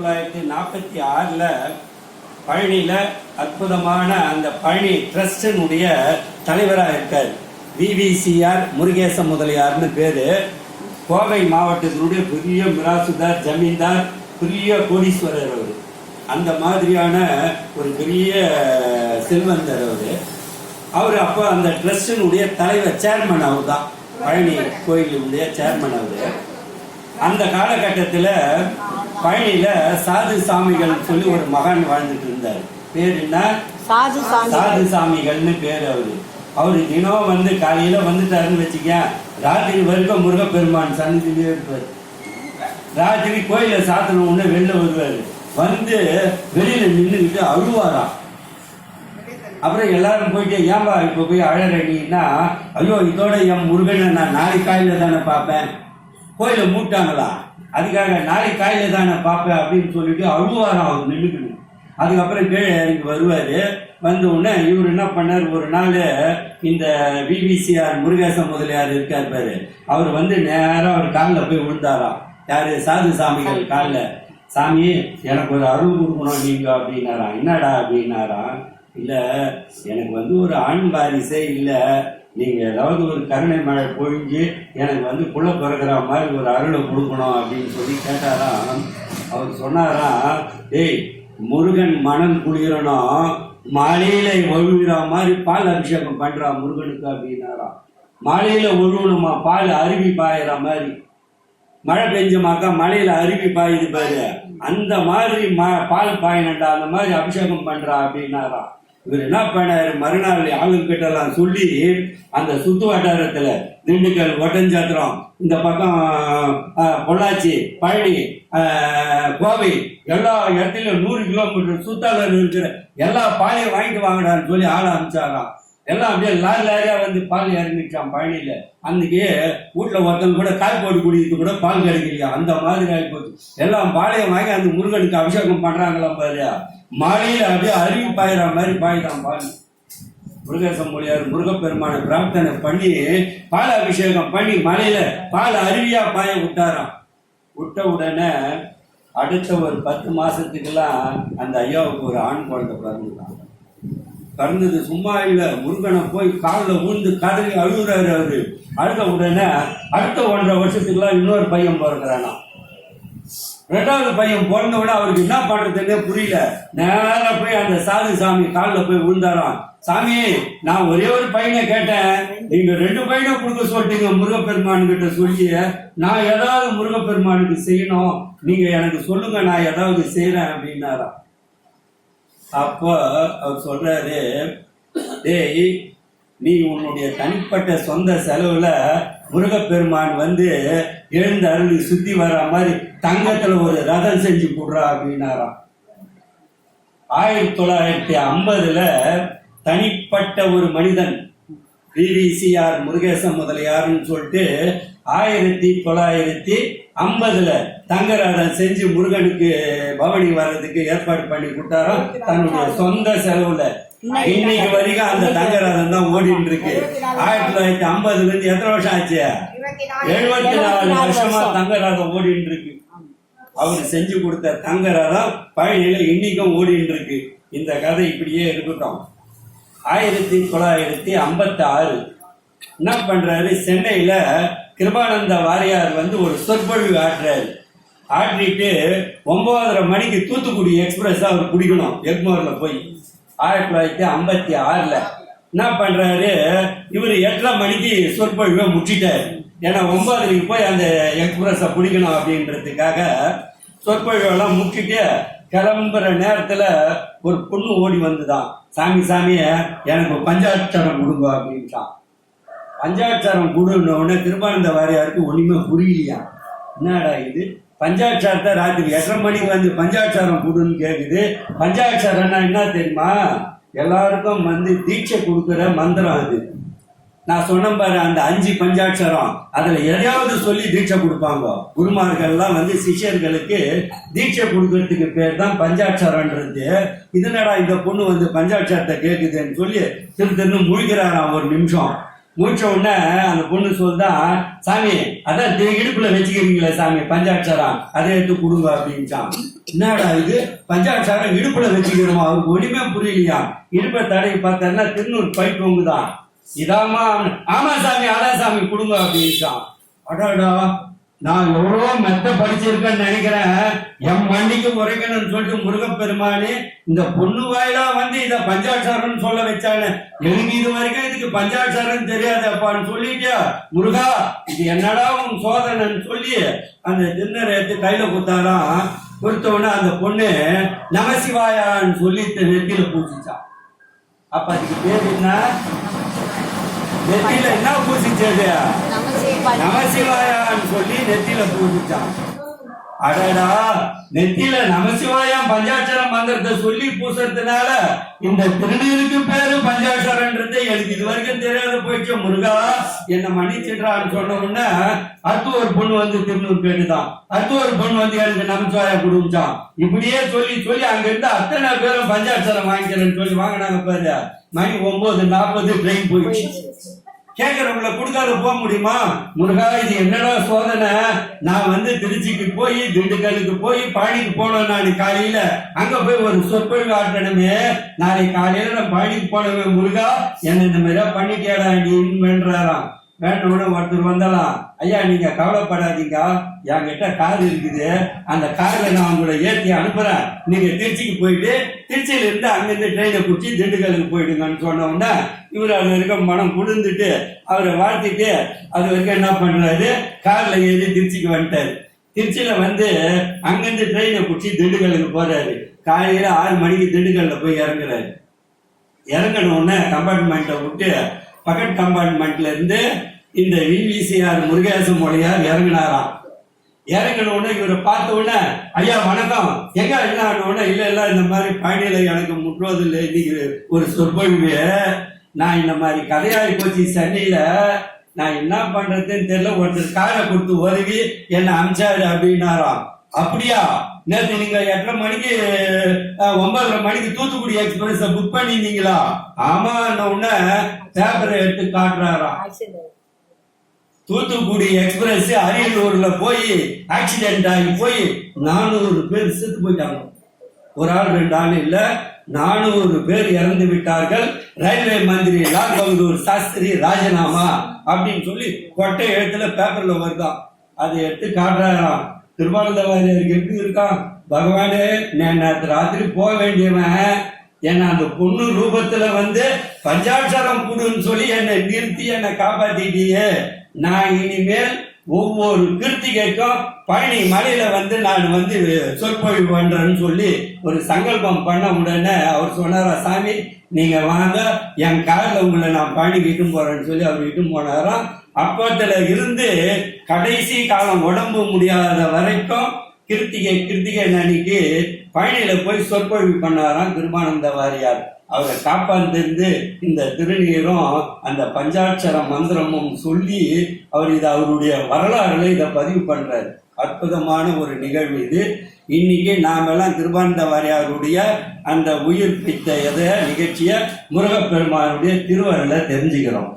1946 பழனியில் அற்புதமான அந்த பழனி ட்ரஸ்டினுடைய தலைவராக இருக்கார். விவிசிஆர் முருகேச முதலியார்னு பேர். கோவை மாவட்டத்தினுடைய பெரிய மிராசுதார், ஜமீன்தார், பெரிய கோடீஸ்வரர் அவர். அந்த மாதிரியான ஒரு பெரிய செல்வந்தர் அவர். அப்போ அந்த ட்ரஸ்டினுடைய தலைவர், சேர்மன் அவர் தான். பழனி கோயிலுடைய சேர்மன் அவர். அந்த காலகட்டத்தில் பழனியில சாது சாமிகள் சொல்லி ஒரு மகான் வாழ்ந்துட்டு இருந்தார். பேர் என்ன? சாது சாமிகள்னு பேர் அவரு. அவரு தினம் காலையில வந்துட்டாருன்னு வச்சுக்க, ராத்திரி வரைக்கும் முருகப்பெருமான் சன்னிதிலே இருப்பார். ராத்திரி கோயில சாத்தன உடனே வெளில வருவாரு. வெளியில நின்றுக்கிட்டு அழுவாராம். அப்புறம் எல்லாரும் போயிட்டு, ஏன்பா இப்ப போய் அழறீங்கன்னா, ஐயோ இதோட என் முருகனை நான் நாளைக்கு காலையில தானே பார்ப்பேன். கோயில மூட்டாங்களா, அதுக்காக நாளைக்கு காலையில தானே பார்ப்பேன் அப்படின்னு சொல்லிட்டு அழுவாராம் அவர் நின்றுக்கணும். அதுக்கப்புறம் கீழே இறங்கி வருவாரு. வந்த உடனே இவர் என்ன பண்ணார், ஒரு நாள் இந்த விவிசிஆர் முருகேச முதலியார் இருக்கார் பாரு, அவர் நேரம் அவர் காலில் போய் விழுந்தாராம். யாரு? சாது சாமிகள் காலில். சாமி, எனக்கு ஒரு அருள் கொடுக்கணும் நீங்க அப்படின்னாராம். என்னடா அப்படின்னாராம். இல்ல, எனக்கு ஒரு ஆண் வாரிசே இல்லை, நீங்க ஏதாவது ஒரு கருணை மழை பொழிஞ்சு எனக்கு புள்ள பிறகுற மாதிரி ஒரு அருளை கொடுக்கணும் அப்படின்னு சொல்லி கேட்டாராம். அவர் சொன்னாராம், டேய், முருகன் மனம் குளிரணும், மாலையில ஒழுகிற மாதிரி பால் அபிஷேகம் பண்றான் முருகனுக்கு அப்படின்னாராம். மாலையில ஒழுகணுமா, பால் அருவி பாயிற மாதிரி. மழை பெஞ்சமாக்கா மலையில அருவி பாயுது பாரு, அந்த மாதிரி பால் பாயினண்டா, அந்த மாதிரி அபிஷேகம் பண்றா அப்படின்னாராம். இவர் என்ன பண்ணாரு, மறுநாள் ஆளுங்கிட்ட எல்லாம் சொல்லி அந்த சுத்து வட்டாரத்துல திண்டுக்கல், ஒட்டஞ்சாத்திரம், இந்த பக்கம் பொள்ளாச்சி, பழனி, கோவை, எல்லா இடத்துலயும் 100 கிலோமீட்டர் சுத்தால இருக்கிற எல்லா பாலையும் வாங்கிட்டு வாங்கடான்னு சொல்லி ஆள அனுப்பிச்சாராம். எல்லாம் அப்படியே லாரியா பால் இறங்கிட்டான் பழனியில. அன்னைக்கு வீட்டுல ஒருத்தன் கூட காய் போட்டு குடிக்கிறது கூட பால் கிடைக்கலையா, அந்த மாதிரி ஆகி போச்சு. எல்லாம் பாலையும் வாங்கி அந்த முருகனுக்கு அபிஷேகம் பண்றாங்களாம் பாரு. மாலையில அப்படியே அருவி பாயிற மாதிரி பாய்தான் பால். முருகேச மொழியார் முருகப்பெருமான பிரார்த்தனை பண்ணி பால் அபிஷேகம் பண்ணி மலையில பால் அருவியா பாய விட்டாராம். விட்ட உடனே அடுத்த ஒரு 10 மாசத்துக்கெல்லாம் அந்த ஐயாவுக்கு ஒரு ஆண் குழந்தை பிறந்துட்டான். பிறந்தது சும்மா இல்லை, முருகனை போய் காலில் விழுந்து கதறி அழுகுறாரு அவரு. அழுத உடனே அடுத்த 1.5 வருஷத்துக்குலாம் இன்னொரு பையன் பிறக்கிறானா. 2வது பையன் பிறந்த விட அவருக்கு என்ன பண்றதுன்னே புரியல. நேரா போய் அந்த சாது சாமி காலில் போய் விழுந்தாராம். சாமி, நான் ஒரே ஒரு பையனை கேட்டேன், நீங்க 2 பையனை கொடுக்க சொல்லிட்டீங்க முருகப்பெருமான் கிட்ட சொல்லி. நான் ஏதாவது முருகப்பெருமானுக்கு செய்யணும், நீங்க எனக்கு சொல்லுங்க, நான் ஏதாவது செய்யறேன் அப்படின்னாராம். அப்போ அவர் சொல்றாரு, டேய், நீ உன்னுடைய தனிப்பட்ட சொந்த செலவுல முருகப்பெருமான் எழுந்த அருளி சுத்தி வர்ற மாதிரி தங்கத்துல ஒரு ரதம் செஞ்சு போடுறா அப்படின்னாராம். 1950 தனிப்பட்ட ஒரு மனிதன், விவிசிஆர் முருகேச முதலியார்னு சொல்லிட்டு 1950 தங்கரதம் செஞ்சு முருகனுக்கு பவனி வர்றதுக்கு ஏற்பாடு பண்ணி கொடுத்தாராம் தன்னுடைய சொந்த செலவுல. இன்னைக்கு வரைக்கும் அந்த தங்கரதம் தான் ஓடிட்டு இருக்கு. 1950 எத்தனை வருஷம் ஆச்சு? 74 வருஷமா தங்கரதம் ஓடிட்டு இருக்கு. அவரு செஞ்சு கொடுத்த தங்கரதம் பழனியில இன்னைக்கும் ஓடிட்டு இருக்கு. இந்த கதை இப்படியே இருக்கட்டும். 1956 என்ன பண்றாரு, சென்னையில கிருபானந்த வாரியார் ஒரு சொற்பொழிவு ஆற்றுறாரு. ஆற்றிட்டு 9:30 மணிக்கு தூத்துக்குடி எக்ஸ்பிரஸ் அவர் பிடிக்கணும் எக்மோர்ல போய். 1956 என்ன பண்றாரு, இவர் 8:30 மணிக்கு சொற்பொழிவை முடிச்சிட்டாரு. ஏன்னா 9:00 போய் அந்த எக்ஸ்பிரஸ பிடிக்கணும் அப்படின்றதுக்காக சொற்பொழிவெல்லாம் முடிச்சுட்டு கிளம்புற நேரத்துல ஒரு பொண்ணு ஓடி வந்துதான், சாமி சாமிய எனக்கு பஞ்சாட்சரம் கொடுங்க அப்படின்ட்டான். பஞ்சாட்சாரம் கொடுன்னொடனே கிருபானந்த வாரியாருக்கு ஒண்ணுமே புரியலையா. என்னடா இது, பஞ்சாட்சாரத்தை ராத்திரி 8:30 மணிக்கு பஞ்சாட்சாரம் கொடுன்னு கேக்குது. பஞ்சாட்சாரம்னா என்ன தெரியுமா? எல்லாருக்கும் தீட்சை கொடுக்குற மந்திரம் அது. நான் சொன்ன பாரு, அந்த 5 பஞ்சாட்சரம், அதுல எதையாவது சொல்லி தீட்சை கொடுப்பாங்க. குருமார்கள்லாம் சிஷ்யர்களுக்கு தீட்சை கொடுக்கறதுக்கு பேர் தான் பஞ்சாட்சரன்றது. இதனடா இந்த பொண்ணு பஞ்சாட்சரத்தை கேக்குதுன்னு சொல்லி திரு முழிக்கிறாராம் ஒரு நிமிஷம். முடிச்ச உடனே அந்த பொண்ணு சொல்லுதான், சாமி அதான் இடுப்புல வச்சுக்கிறீங்களே சாமி பஞ்சாட்சரம், அதை எடுத்து கொடுங்க அப்படின்ட்டான். என்னடா இது பஞ்சாட்சரம் இடுப்புல வச்சுக்கணுமா? அவருக்கு ஒண்ணுமே புரியலையா. இடுப்பை தடவி பார்த்தாருன்னா திருநூறு பைப் தொங்குதான். இதாமா? ஆமா சாமி, அதான் சாமி கொடுங்க அப்படின்ட்டான். அடாடா, நான் எவ்வளோ மெத்த படிச்சிருக்கேன்னு நினைக்கிறேன், என் மண்டிக்கு உரைக்கணும்னு சொல்லிட்டு முருகப்பெருமானே இந்த பொண்ணு வாயிலா வந்து இத பஞ்சாட்சாரம்னு சொல்ல வச்சானே, எனக்கு இது வரைக்கும் இதுக்கு பஞ்சாட்சாரம் தெரியாதப்பான்னு சொல்லிட்டியா முருகா, இது என்னடா உன் சோதனைன்னு சொல்லி அந்த திண்ணரை எடுத்து கையில கொடுத்தாராம். கொடுத்தவொடனே அந்த பொண்ணு நமசிவாயான்னு சொல்லி நெத்தியில பூசிச்சான். அப்ப அதுக்கு பேர் என்ன? நெத்தியில என்ன பூசிச்சது? நமசிவாயான்னு சொல்லி நெத்தியில பூசிச்சான். அடடா, நெத்தியில நமசிவாயம் பஞ்சாட்சரம் மந்திரத்தை சொல்லி பூசறதுனால இந்த திருநீருக்கு பேரு பஞ்சாட்சரன்றது எனக்கு இது வரைக்கும் தெரியாத போயிடுச்சு. முருகா என்ன மன்னிச்சிடுறான்னு சொன்ன உடனே அடுத்து ஒரு பொண்ணு வந்து திருநூறு கேட்டுதான். அடுத்து ஒரு பொண்ணு வந்து எனக்கு நமசிவாயம் கொடுச்சான். இப்படியே சொல்லி சொல்லி அங்க இருந்து அத்தனை பேரும் பஞ்சாட்சரம் வாங்கிக்கிறேன்னு சொல்லி வாங்கினாங்க. பேரு மணி 9:40 ட்ரெயின் போயிடுச்சு. கேட்கறவங்களை கொடுக்காத போக முடியுமா? முருகா, இது என்னடா சோதனை? நான் வந்து திருச்சிக்கு போய் திண்டுக்கலுக்கு போய் பழனிக்கு போனோம். நான் காலையில அங்க போய் ஒரு சொற்பொழிவு ஆட்டணுமே. நாளைக்கு காலையில நான் பழனிக்கு போனவன். முருகா, என்ன இந்த மாதிரியா பண்ணிக்கேடா நீ வேண்டாராம். வேண்டோட ஒருத்தர் வந்தாலாம், ஐயா நீங்க கவலைப்படாதீங்க, என்கிட்ட கார் இருக்குது, அந்த கார்ல நான் உங்களை ஏற்றி அனுப்புறேன், நீங்க திருச்சிக்கு போயிட்டு திருச்சியில இருந்து அங்கிருந்து ட்ரெயினை பிடிச்சி திண்டுக்கலுக்கு போயிடுங்கன்னு சொன்ன உடனே இவர் அது வரைக்கும் மனம் குளிர்ந்துட்டு அவரை வாழ்த்திட்டு அது வரைக்கும் என்ன பண்றாரு, கார்ல ஏறி திருச்சிக்கு வந்துட்டாரு. திருச்சியில வந்து அங்கிருந்து ட்ரெயினை பிடிச்சி திண்டுக்கலுக்கு போறாரு. காலையில 6 மணிக்கு திண்டுக்கல்ல போய் இறங்குறாரு. இறங்கின உடனே கம்பார்ட்மெண்ட்டை விட்டு பக்கெட் கம்பார்ட்மெண்ட்ல இருந்து இந்த விவிசிஆர் முருகேச மொழியார் இறங்கினாராம். இறங்கின உடனே இவரை பார்த்த உடனே, ஐயா வணக்கம், எங்க என்ன உடனே, இல்ல இந்த மாதிரி பழனியில எனக்கு முற்றுவதில்லை, இன்னைக்கு ஒரு சொற்பொழிவு, நான் இந்த மாதிரி கதையாகி போச்சு சென்னையில, நான் என்ன பண்றதுன்னு தெரியல, ஒருத்தர் காரை கொடுத்து உதவி என்ன அமிச்சாரு அப்படின்னாராம். அப்படியா, நேற்று நீங்க 8:30 மணிக்கு 9:30 மணிக்கு தூத்துக்குடி எக்ஸ்பிரஸ் புக் பண்ணிருந்தீங்களா? ஆமா உடனே பேப்பரை எடுத்து காட்டுறாராம். தூத்துக்குடி எக்ஸ்பிரஸ் அரியலூர்ல போய் ஆக்சிடென்ட் ஆகி போய் 400 பேர் செத்து போயிட்டாங்க. ஒரு ஆள் 2 ஆள் இல்ல, 400 பேர் இறந்து விட்டார்கள். ரயில்வே மந்திரி லால் பகதூர் சாஸ்திரி ராஜினாமா அப்படின்னு சொல்லி கொட்டை எழுத்துல பேப்பர்ல வருதான். அதை எடுத்து காட்டுறாராம். திருவாரூர் எப்படி இருக்கான், பகவானே நேற்று ராத்திரி போக வேண்டியவன் என்ன அந்த பொண்ணு ரூபத்துல வந்து பஞ்சாட்சரம் கூடுன்னு சொல்லி என்னை நிறுத்தி என்னை காப்பாத்திட்டியே, நான் இனிமேல் ஒவ்வொரு கிருத்திகைக்கும் பழனி மலையில வந்து நான் வந்து சொற்பொழிவு பண்றேன்னு சொல்லி ஒரு சங்கல்பம் பண்ண உடனே அவர் சொன்னாரா, சாமி நீங்க வாங்க, என் காரில் உங்களை நான் பழனிக்கு இட்டும் போறேன்னு சொல்லி அவர் இட்டும் போனாராம். அப்பத்துல இருந்து கடைசி காலம் உடம்பு முடியாத வரைக்கும் கிருத்திகை அன்னைக்கு பழனியில போய் சொற்பொழிவு பண்ணாராம் கிருபானந்த வாரியார். அவரை காப்பாந்திருந்து இந்த திருநீரும் அந்த பஞ்சாட்சர மந்திரமும் சொல்லி அவர் இது அவருடைய வரலாறுல இதை பதிவு பண்றாரு. அற்புதமான ஒரு நிகழ்வு இது. இன்னைக்கு நாமெல்லாம் கிருபானந்த வாரியாருடைய அந்த உயிர்ப்பித்த நிகழ்ச்சியை முருகப்பெருமானுடைய திருவருளை தெரிஞ்சுக்கிறோம்.